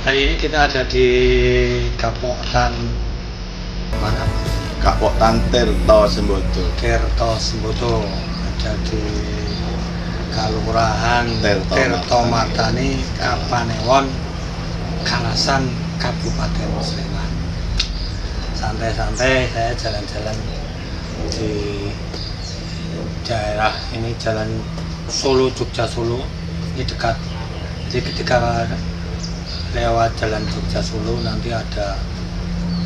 Hari ini kita ada di Kapokan mana? Kapokan Tirto Sembodo. Tirto Sembodo, ada di Kalurahan Tirto Martani, Kapanewon, Kalasan, Kabupaten Sleman. Santai-santai saya jalan-jalan di daerah ini, jalan Solo, Jogja Solo. Ini dekat. Jadi ketika lewat jalan Jogja Solo nanti ada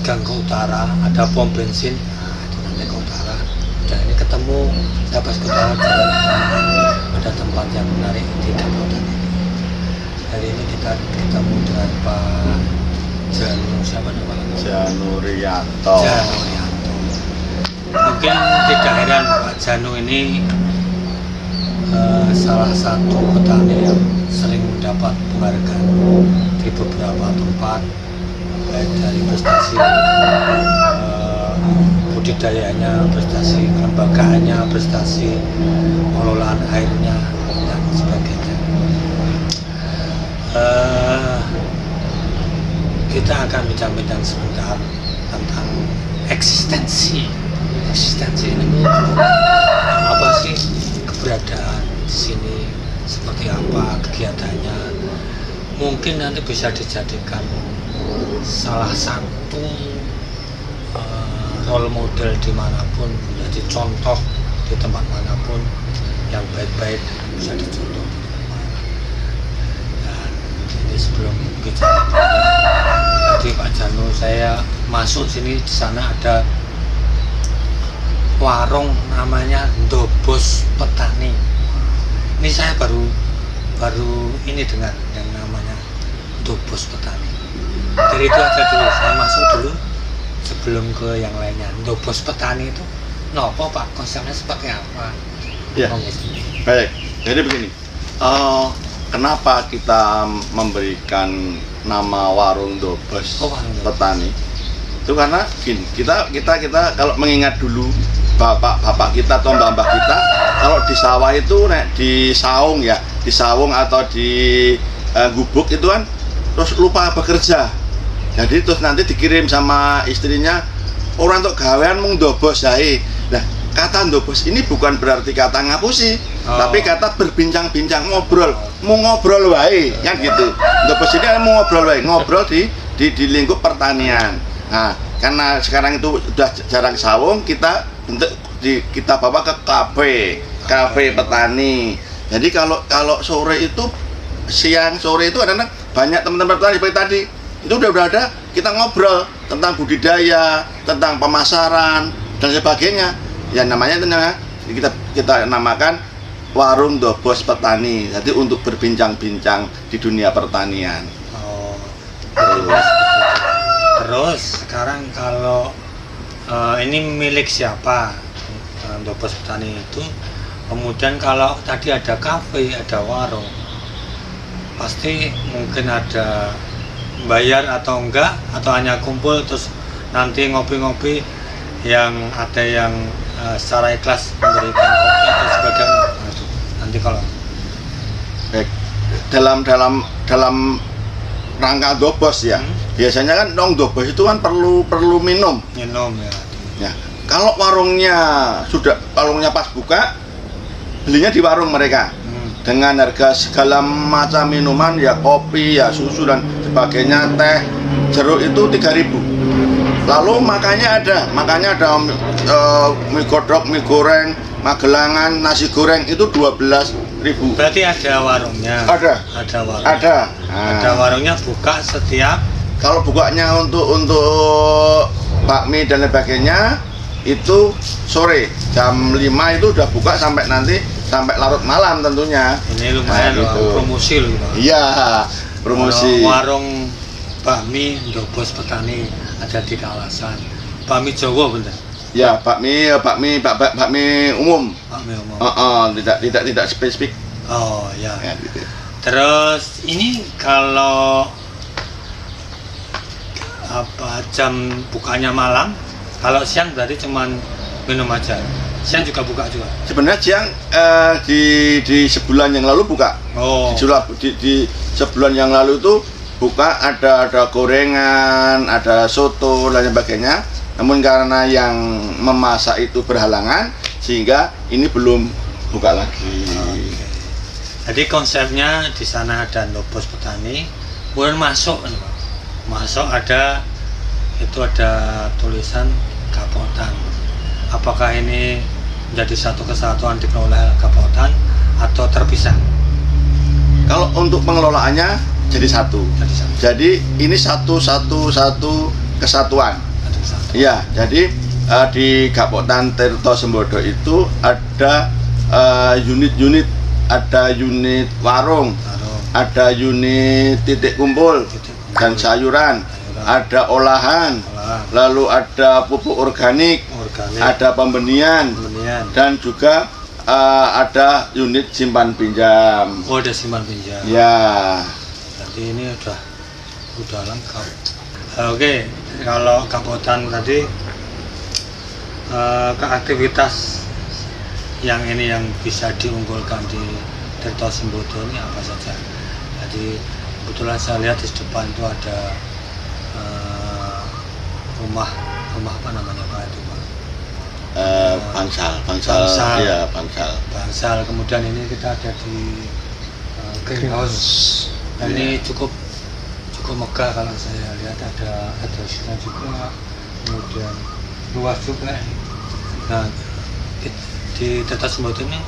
gang ke utara, ada pom bensin. Nah, itu nanti ke utara. Dan ini ketemu, saya pas ke utara jalan ada tempat yang menarik di Kapokan ini. Hari ini kita ketemu dengan Pak Janu, siapa namanya? Janurianto. Janurianto. Mungkin tidak heran Pak Janu ini salah satu petani yang sering mendapat penghargaan di beberapa tempat, baik dari prestasi budidayanya, prestasi kelembagaannya, prestasi pengelolaan airnya, dan sebagainya. Kita akan bincang-bincang sebentar tentang eksistensi ini, apa sih keberadaan di sini, seperti apa kegiatannya. Mungkin nanti bisa dijadikan salah satu role model dimanapun, menjadi contoh di tempat manapun yang baik-baik bisa dicontoh. Dan ini sebelum bicara tadi Pak Janu, saya masuk sini, di sana ada warung namanya Ndobos Petani. Ini saya baru ini dengar yang namanya Ndobos Petani. Dari itu aja dulu, saya masuk dulu sebelum ke yang lainnya. Ndobos Petani itu nopo Pak, konsepnya seperti apa? Ya. Baik, jadi begini. Kenapa kita memberikan nama warung Ndobos Petani? Itu karena gini, kita kalau mengingat dulu bapak kita atau mbak kita, kalau di sawah itu di saung atau di gubuk itu kan terus lupa bekerja. Jadi terus nanti dikirim sama istrinya, orang untuk gawean mung ndobos ae. Nah, kata ndobos ini bukan berarti kata ngapusi, tapi kata berbincang-bincang, ngobrol wae, kan gitu. Ndobos ini kan mau ngobrol di lingkup pertanian. Nah, karena sekarang itu udah jarang saung, kita bawa ke kafe petani. Jadi kalau sore itu, siang sore itu ada banyak teman-teman petani seperti tadi. Itu udah ada, kita ngobrol tentang budidaya, tentang pemasaran dan sebagainya. Ya namanya kita namakan warung Ndobos Petani. Jadi untuk berbincang-bincang di dunia pertanian. Terus sekarang kalau ini milik siapa Ndobos Petani itu? Kemudian kalau tadi ada kafe, ada warung, pasti mungkin ada bayar atau enggak, atau hanya kumpul terus nanti ngopi-ngopi, yang ada yang secara ikhlas memberikan kopi atau sebagainya. Nanti kalau baik, dalam rangka Ndobos ya. Biasanya kan ndobos itu kan perlu minum ya. Kalau warungnya pas buka, belinya di warung mereka dengan harga segala macam minuman, ya kopi, ya susu dan sebagainya, teh, jeruk itu 3.000. Lalu makannya ada mie godok, mie goreng, magelangan, nasi goreng itu 12.000. Berarti ada warungnya? Ada warung. Ada warungnya buka setiap. Kalau bukanya untuk bakmi dan sebagainya itu sore jam 5 itu udah buka sampai larut malam tentunya. Ini lumayan promosi loh. Iya, promosi. Warung bakmi Ndobos Petani ada di Kalasan. Bakmi Jawa bener? Ya, bakmi umum. Bakmi umum. Tidak spesifik. Oh ya. Gitu. Terus ini kalau jam bukanya malam, kalau siang berarti cuman minum aja. Siang juga buka juga? Sebenarnya siang di sebulan yang lalu buka. Oh. Di sebulan yang lalu itu buka ada gorengan, ada soto dan sebagainya. Namun karena yang memasak itu berhalangan sehingga ini belum buka lagi. Jadi konsepnya di sana ada Ndobos Petani, kemudian masuk ada tulisan Kapotan. Apakah ini menjadi satu kesatuan dikelola Kapotan atau terpisah? Kalau untuk pengelolaannya jadi satu. Jadi ini satu kesatuan. Iya, jadi di Kapotan Tirto Sembodo itu ada unit-unit, ada unit warung, ada unit titik kumpul dan sayuran, ada olahan, lalu ada pupuk organik, ada pembenihan, dan juga ada unit simpan pinjam. Oh, ada simpan pinjam. Ya. Jadi ini udah lengkap. Oke, kalau Kapotan tadi aktivitas yang ini yang bisa diunggulkan di Tirto Sembodo ini apa saja? Jadi kebetulan saya lihat di depan itu ada rumah apa namanya Pak itu Pak? Bangsal. Ya, bangsal. Kemudian ini kita ada di greenhouse. Ini cukup megah kalau saya lihat, ada isinya juga, kemudian luas juga. Nah, di Tirto Sembodo ini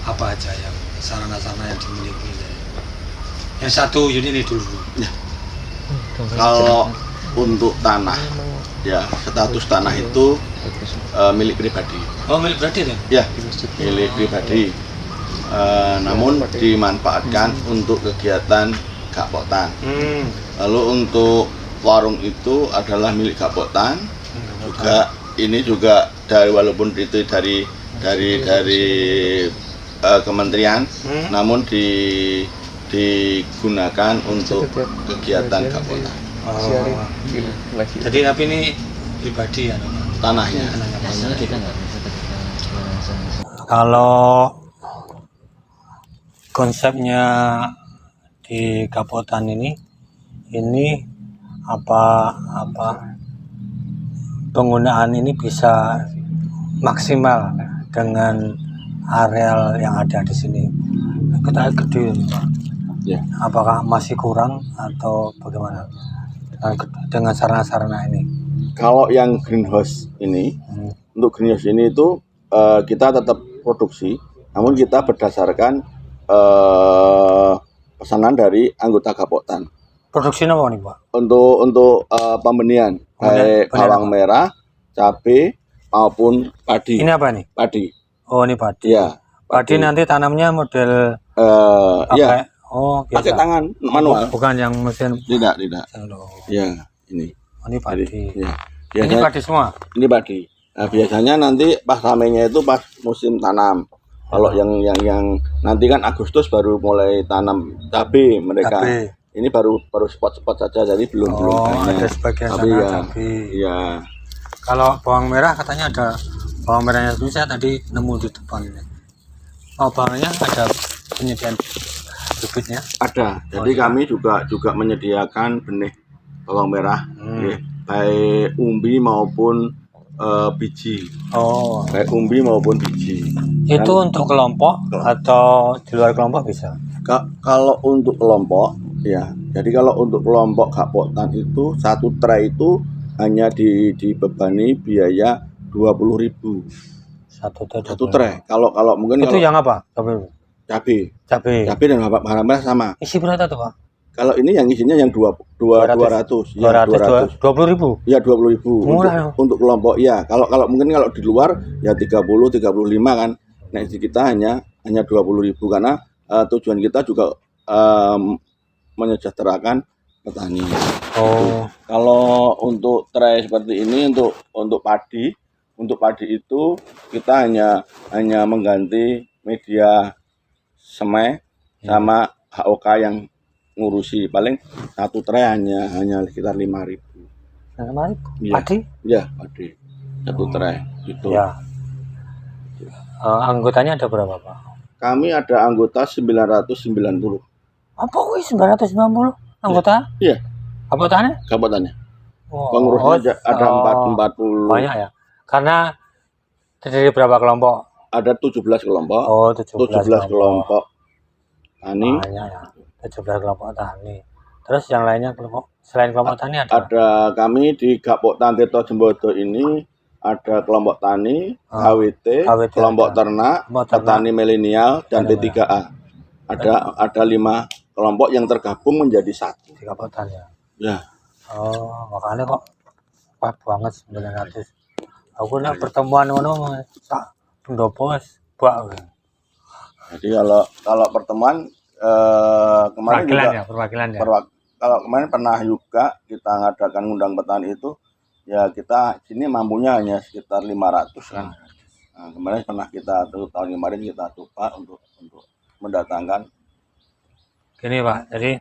apa aja yang sarana-sarana yang dimiliki? Yang satu unit ini dulu. Ya. Kalau untuk tanah, ya status tanah itu milik pribadi. Oh, milik pribadi kan? Ya, milik pribadi. Namun dimanfaatkan untuk kegiatan Kapotan. Lalu untuk warung itu adalah milik Kapotan. Juga ini juga walaupun itu dari kementerian, namun digunakan untuk kegiatan Kapotan. Jadi tapi ini pribadi ya tanahnya. Kalau konsepnya di Kapotan ini apa penggunaan ini bisa maksimal dengan areal yang ada di sini. Kita gede, Pak. Ya. Apakah masih kurang atau bagaimana dengan sarana-sarana ini? Kalau yang greenhouse ini, untuk greenhouse ini itu kita tetap produksi, namun kita berdasarkan pesanan dari anggota Kapotan. Produksinya apa nih Pak? Untuk pembenihan, baik bawang merah, cabai maupun padi. Ini apa nih? Padi. Oh, ini padi. Ya. Padi nanti tanamnya model ya. Oh, biasa. Pakai tangan manual. Bukan yang mesin. Tidak. Halo. Ya, ini. Oh, ini padi. Ya. Ini padi semua. Ini padi. Nah, biasanya nanti pas ramenya itu pas musim tanam. Kalau yang nanti kan Agustus baru mulai tanam cabai mereka. Cabai. Ini baru spot-spot saja, jadi belum banyak. Ada sebagian tapi sana ya, cabai. Iya. Kalau bawang merah katanya ada bawang merahnya dulu, saya tadi nemu di depan ini. Oh, bawangnya ada penyediaan bibitnya? Ada. Jadi kami juga menyediakan benih bawang merah, baik umbi maupun biji. Oh. Baik umbi maupun biji. Itu untuk kelompok atau di luar kelompok bisa? Kalau untuk kelompok, ya. Jadi kalau untuk kelompok Kapotan itu satu tray itu hanya dibebani biaya 20.000. Satu tray. Kalau mungkin itu yang apa? Cabai dan bawang merah sama. Isi berapa tuh Pak? Kalau ini yang isinya yang 200. Ya, 20.000. Ya 20.000. Murah. Untuk kelompok ya. Kalau mungkin kalau di luar ya 30, 35 kan. Nah, di kita hanya 20.000 karena tujuan kita juga menyejahterakan petani. Oh. Kalau untuk tray seperti ini untuk padi itu kita hanya mengganti media semai sama HOK yang ngurusi, paling satu tray hanya sekitar 5.000. 5.000? Ya. Padi? Ya, padi. Satu tray gitu. Ya. Anggotanya ada berapa Pak? Kami ada anggota 990. Apa kok 990 anggota? Iya. Apa tanya? Kabupatennya. Oh, Pengurusnya ada oh, 40. banyak ya. Karena terdiri berapa kelompok? Ada 17 kelompok. Oh, 17 kelompok tani. Banyak ya. 17 kelompok tani. Terus yang lainnya kelompok selain kelompok tani ada? Ada kami di Gapoktan Tirto Jembodo ini ada kelompok tani, KWT, kelompok ternak, petani milenial dan P3A. Ada 5 kelompok yang tergabung menjadi satu. Di Gapoktan ya. Ya. Oh, makanya kok kuat banget 900. Aku nak pertemuan ngono sak pendopo wis bak. Jadi kalau pertemuan kemarin perwakilan ya. Kalau kemarin pernah juga kita ngadakan ngundang petani itu, ya kita sini mampunya hanya sekitar 500 kan. Nah, kemarin pernah kita tahun kemarin kita coba untuk mendatangkan. Gini Pak, jadi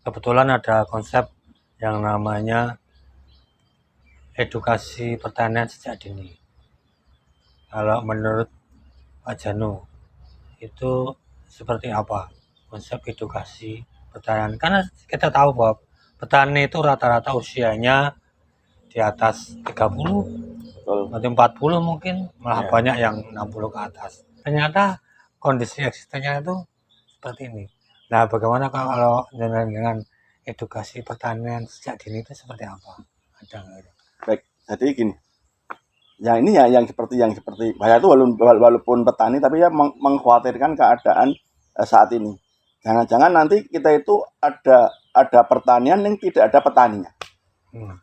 kebetulan ada konsep yang namanya edukasi pertanian sejak dini. Kalau menurut Pak Janu itu seperti apa konsep edukasi pertanian? Karena kita tahu bahwa petani itu rata-rata usianya di atas 30, nanti 40 mungkin, malah banyak yang 60 ke atas. Ternyata kondisi eksistensinya itu seperti ini. Nah, bagaimana kalau dengan edukasi pertanian sejak dini itu seperti apa? Ada nggak? Baik, jadi gini. Ya ini ya yang seperti saya itu walaupun petani tapi ya mengkhawatirkan keadaan saat ini. Jangan-jangan nanti kita itu ada pertanian yang tidak ada petaninya.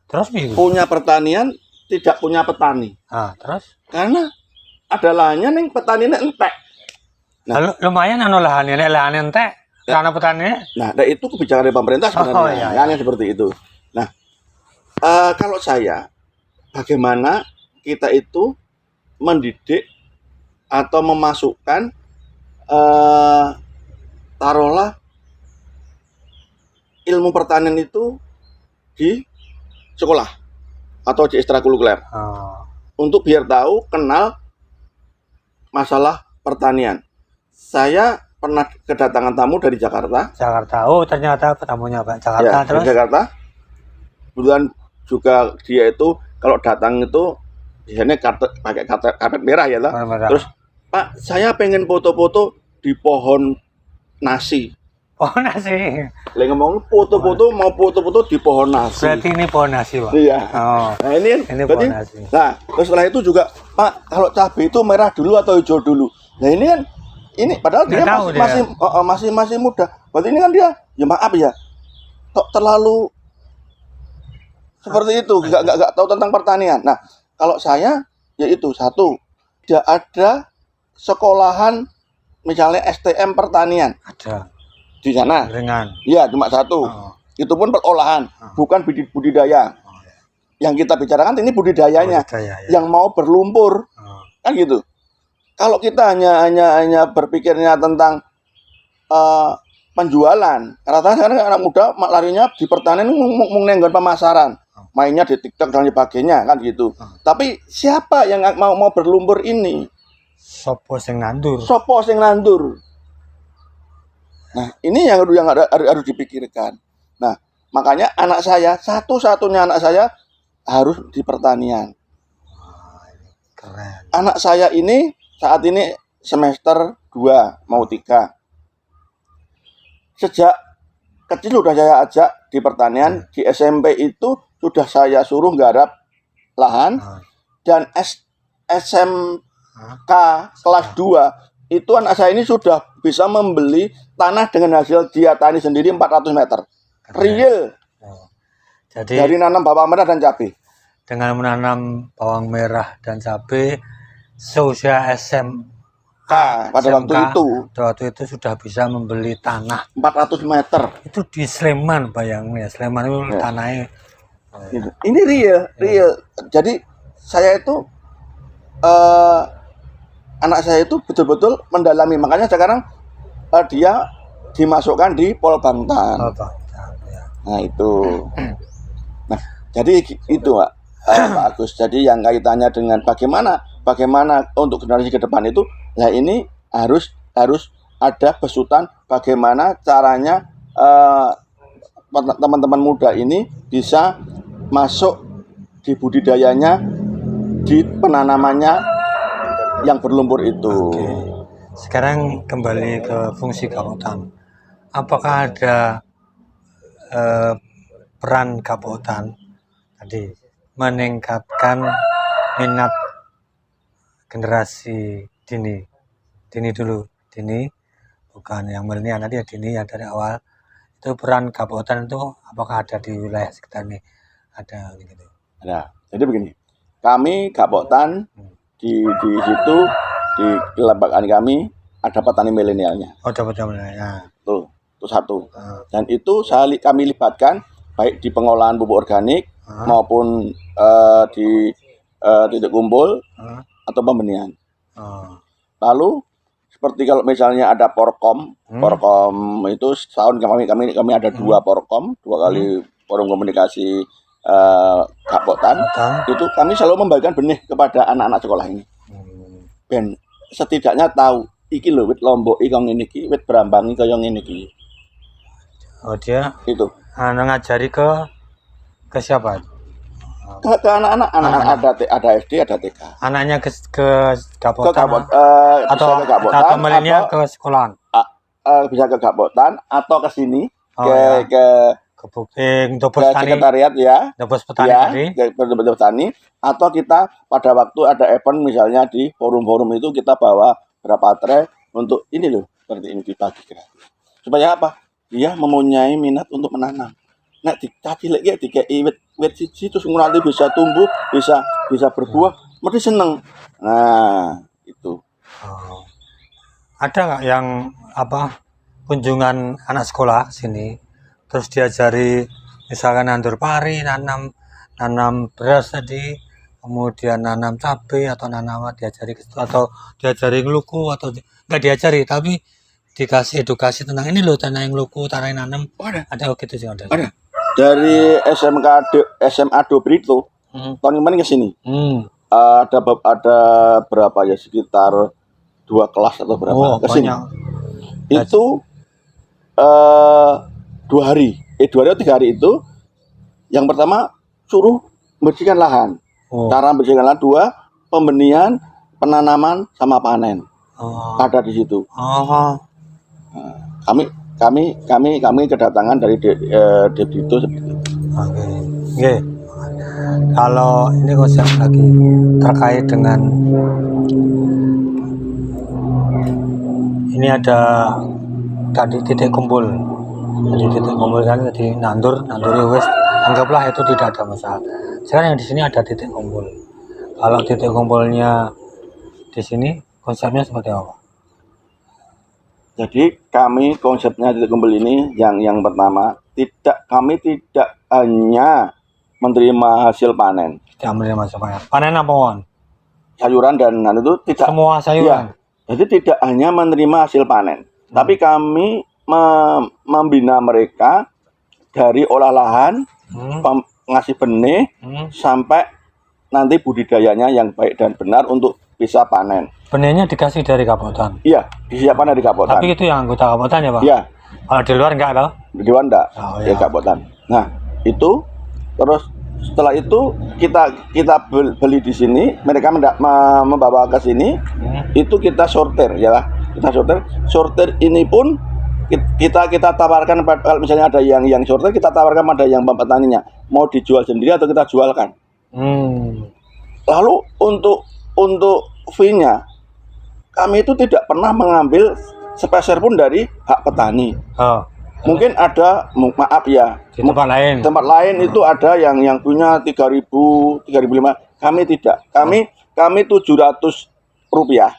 Terus punya pertanian tidak punya petani. Terus? Karena ada lahannya yang petaninya entek. Nah, lumayan lahannya entek. Karena petani. Nah, itu kebijakan dari pemerintah sebenarnya. Yang seperti itu. Nah, kalau saya, bagaimana kita itu mendidik atau memasukkan taruhlah ilmu pertanian itu di sekolah atau di ekstrakurikuler untuk biar tahu kenal masalah pertanian. Saya pernah kedatangan tamu dari Jakarta. Oh ternyata tamunya Pak Jakarta ya, terus? Jakarta. Kemudian juga dia itu kalau datang itu biasanya pakai karpet merah ya lah. Terus Pak, saya pengen foto-foto di pohon nasi. Pohon nasi. Lagi ngomong foto-foto mau foto-foto di pohon nasi. Berarti ini pohon nasi Pak. Iya. Nah ini pohon nasi. Nah terus setelah itu juga Pak, kalau cabai itu merah dulu atau hijau dulu. Nah ini kan padahal dia masih muda. Berarti ini kan dia ya maaf ya terlalu seperti itu, nggak tahu tentang pertanian. Nah kalau saya yaitu satu, tidak ada sekolahan misalnya STM pertanian. Ada di sana. Ringan. Iya cuma satu. Itu pun perolahan, bukan budidaya. Yang kita bicarakan ini budidayanya, yang mau berlumpur, kan gitu. Kalau kita hanya berpikirnya tentang penjualan, rata-rata sekarang anak muda larinya di pertanian menenggon pemasaran, mainnya di TikTok dan sebagainya kan gitu. Tapi siapa yang mau berlumpur ini? Sopo sing nandur. Nah ini yang harus dipikirkan. Nah makanya anak saya satu-satunya anak saya harus di pertanian. Keren. Anak saya ini saat ini semester 2 mau 3. Sejak kecil sudah saya ajak di pertanian. Di SMP itu sudah saya suruh garap lahan. Dan SMK kelas 2 itu anak saya ini sudah bisa membeli tanah dengan hasil dia tani sendiri 400 meter. Real. Jadi dari nanam bawang merah dan cabai. Dengan menanam bawang merah dan cabai seusia SMK pada waktu itu sudah bisa membeli tanah 400 meter. Itu di Sleman, bayangin ya, Sleman itu tanahnya. Ini real. Jadi saya itu anak saya itu betul-betul mendalami, makanya sekarang dia dimasukkan di Polbangtan. Nah itu. Nah jadi itu Pak Agus. Jadi yang kaitannya dengan bagaimana untuk generasi ke depan itu, nah ini harus ada besutan bagaimana caranya teman-teman muda ini bisa masuk di budidayanya, di penanamannya yang berlumpur itu. Oke. Sekarang kembali ke fungsi Kapotan. Apakah ada peran Kapotan tadi meningkatkan minat generasi dini dulu, bukan yang milenial tadi ya, dini yang dari awal. Itu peran Kapotan itu apakah ada di wilayah sekitar ini? Ada gitu. Nah, jadi begini, kami Kapotan di situ, di kelembagaan kami ada petani milenialnya. Oh, dapat milenial. Itu satu. Dan itu kami libatkan baik di pengolahan pupuk organik maupun di titik kumpul atau pembenihan. Lalu seperti kalau misalnya ada porkom itu setahun kami ada 2 porkom, 2 kali forum komunikasi Kapotan. Itu kami selalu membagikan benih kepada anak-anak sekolah ini. Ben setidaknya tahu iki lho wit lombok iki ngene iki, wit brambang iki kaya ngene iki. Oh, dia Itu ngajari ke siapa? Ke anak-anak ada SD, ada TK. Anaknya ke Kapotan Atau ke Kapotan atau milenial ke sekolahan. Bisa ke Kapotan atau ke sini Dobes Petani, sekretariat ya. Dobes Petani ya, tadi. Dobes Petani, atau kita pada waktu ada event misalnya di forum-forum itu kita bawa berapa tray untuk ini loh, seperti ini dibagi gratis. Supaya apa? Dia mempunyai minat untuk menanam. Nek dicaci lagi dikei wit siji terus nanti bisa tumbuh, bisa berbuah, mesti seneng. Nah, itu. Oh. Ada nggak yang kunjungan anak sekolah sini terus diajari misalkan nandur pari, nanam beras tadi, kemudian nanam cabai atau nanam diajari atau diajari ngeluku atau nggak diajari tapi dikasih edukasi tentang ini loh tanah yang ngeluku, tanah yang nanam. Ada gitu juga ada. Dari SMA Dobrito tahun kemarin ke sini. Ada berapa ya, sekitar 2 kelas atau berapa ke sini. Itu 2 hari atau 3 hari itu yang pertama suruh membersihkan lahan. Cara membersihkan lahan 2, pembenihan, penanaman sama panen. Ada di situ. Kami kedatangan dari Dobrito seperti itu. Oke. Kalau ini konsep lagi terkait dengan ini ada tadi titik kumpul. Jadi titik kumpul kan jadi nandur wes anggaplah itu tidak ada masalah. Sekarang yang di sini ada titik kumpul. Kalau titik kumpulnya di sini konsepnya seperti apa? Jadi kami konsepnya titik kumpul ini yang pertama kami tidak hanya menerima hasil panen. Tidak menerima hasil panen. Panen apa wan? Sayuran dan itu tidak. Semua sayuran. Ya, jadi tidak hanya menerima hasil panen, tapi kami membina mereka dari olah lahan, ngasih benih sampai nanti budidayanya yang baik dan benar untuk bisa panen. Benihnya dikasih dari Kapotan? Iya, disiapkan dari Kapotan. Tapi itu yang anggota Kapotan ya Pak? Iya. Kalau di luar enggak loh? Di luar enggak, ya Kapotan. Nah, itu terus setelah itu kita beli di sini, mereka membawa ke sini, itu kita sortir ya, sortir ini pun kita tawarkan kalau misalnya ada yang sortir, kita tawarkan pada yang petaninya mau dijual sendiri atau kita jualkan. Lalu untuk fee-nya kami itu tidak pernah mengambil sepeser pun dari hak petani. Mungkin ada, maaf ya, di tempat lain itu ada yang punya 3.000, 3.500. Kami tidak. Kami 700 rupiah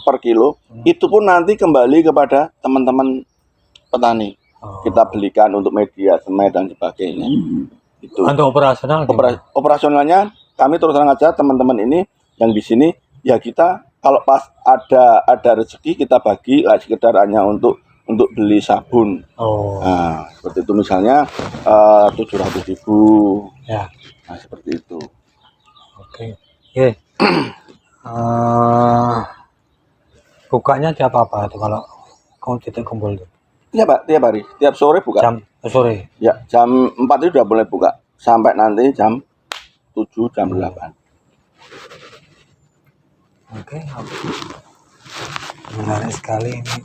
per kilo. Itu pun nanti kembali kepada teman-teman petani. Kita belikan untuk media, semai dan sebagainya. Itu. Untuk operasional? Operasionalnya kami terus terang aja teman-teman ini yang di sini ya kita kalau pas ada rezeki kita bagi sekedar hanya untuk beli sabun. Nah, seperti itu misalnya 700.000. Ya. Nah, seperti itu. Oke. Bukanya tiap apa itu kalau titik kumpul itu? tiap hari, tiap sore buka. Jam sore. Ya, jam 4 itu udah boleh buka sampai nanti jam 7, jam 8. Oke. Menarik sekali ini.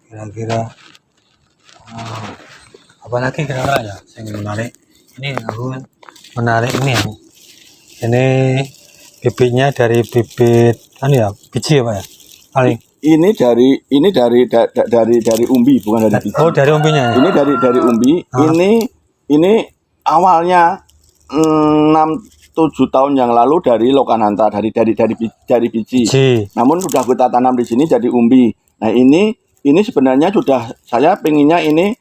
Kira-kira apa lagi kira-kira ya yang menarik? Ini aku menarik ini ya. Ini bibitnya dari bibit ya, biji apa ya? Paling Ini dari umbi, bukan dari biji. oh, dari umbinya ya? Ini dari umbi. Ini awalnya 6-7 tahun yang lalu dari Lokananta, dari biji. Namun sudah kita tanam di sini jadi umbi. Nah, ini sebenarnya sudah saya pengennya ini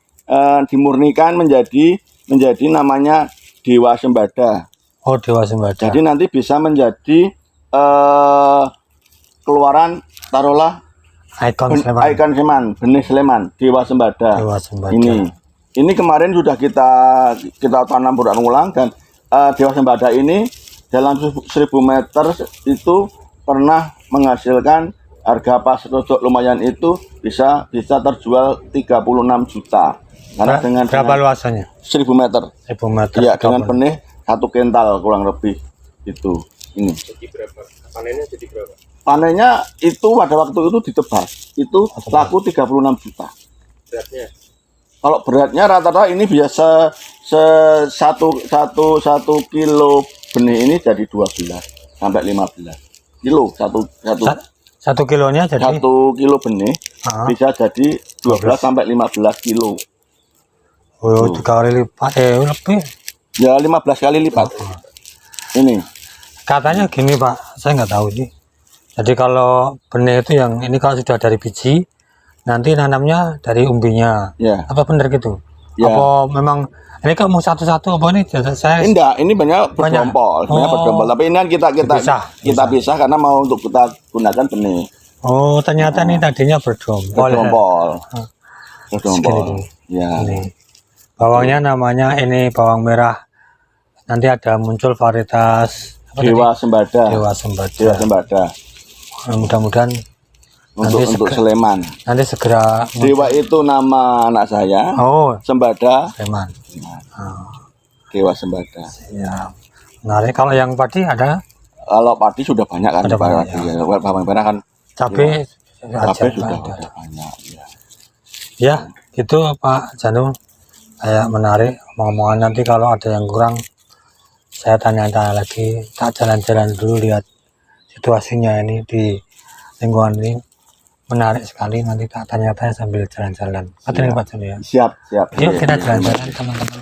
dimurnikan menjadi namanya Dewa Sembada. Oh, Dewa Sembada. Jadi nanti bisa menjadi keluaran taruhlah ikon Sleman, benih Sleman, Dewa Sembada. Dewa Sembada. Ini kemarin sudah kita tanam berulang dan Dewa Sembada ini dalam 1000 meter itu pernah menghasilkan harga pas rodok lumayan itu bisa terjual 36 juta. Karena dengan berapa luasannya? 1000 meter. 1000 meter. Iya, dengan benih 1 kental kurang lebih itu. Ini. Jadi berapa? Panennya jadi berapa? Panennya itu pada waktu itu ditebas. Itu laku 36 juta. Beratnya? Kalau beratnya rata-rata ini biasa satu kilo benih ini jadi 12 sampai 15 kilo satu kilonya jadi 1 kilo benih bisa jadi 12 sampai 15 kilo. Oh, 3 kali lipat lebih. Ya 15 kali lipat. Ini katanya gini Pak, saya nggak tahu sih. Jadi kalau benih itu yang ini kalau sudah dari biji, nanti nanamnya dari umbinya. ya. Apa benar gitu? Ya. Apa memang ini kan mau satu-satu apa ini? Saya Enggak, ini banyak bergerombol, Tapi ini kan kita pisah karena mau untuk kita gunakan benih. Oh, ternyata ini tadinya bergerombol. Bergerombol. Ya. Ini. Bawangnya namanya ini bawang merah. Nanti ada muncul varietas Dewa Sembada. Dewa Sembada. Mudah-mudahan untuk Sleman. Nanti segera Dewa itu nama anak saya. Oh, Sembada. Sleman. Dewa Sembada. Ya. Menarik. Kalau yang padi ada? Kalau padi sudah banyak kan. Ada banyak. Bawang merah kan. Cabai sudah ada banyak. Ya, gitu Pak Janung. Kayak menarik omongan, nanti kalau ada yang kurang saya tanya-tanya lagi. Tak jalan-jalan dulu lihat situasinya ini di lingkungan ini menarik sekali, nanti tak tanya-tanya sambil jalan-jalan. Pak Janung ya. Siap. Yuk kita jalan-jalan teman-teman.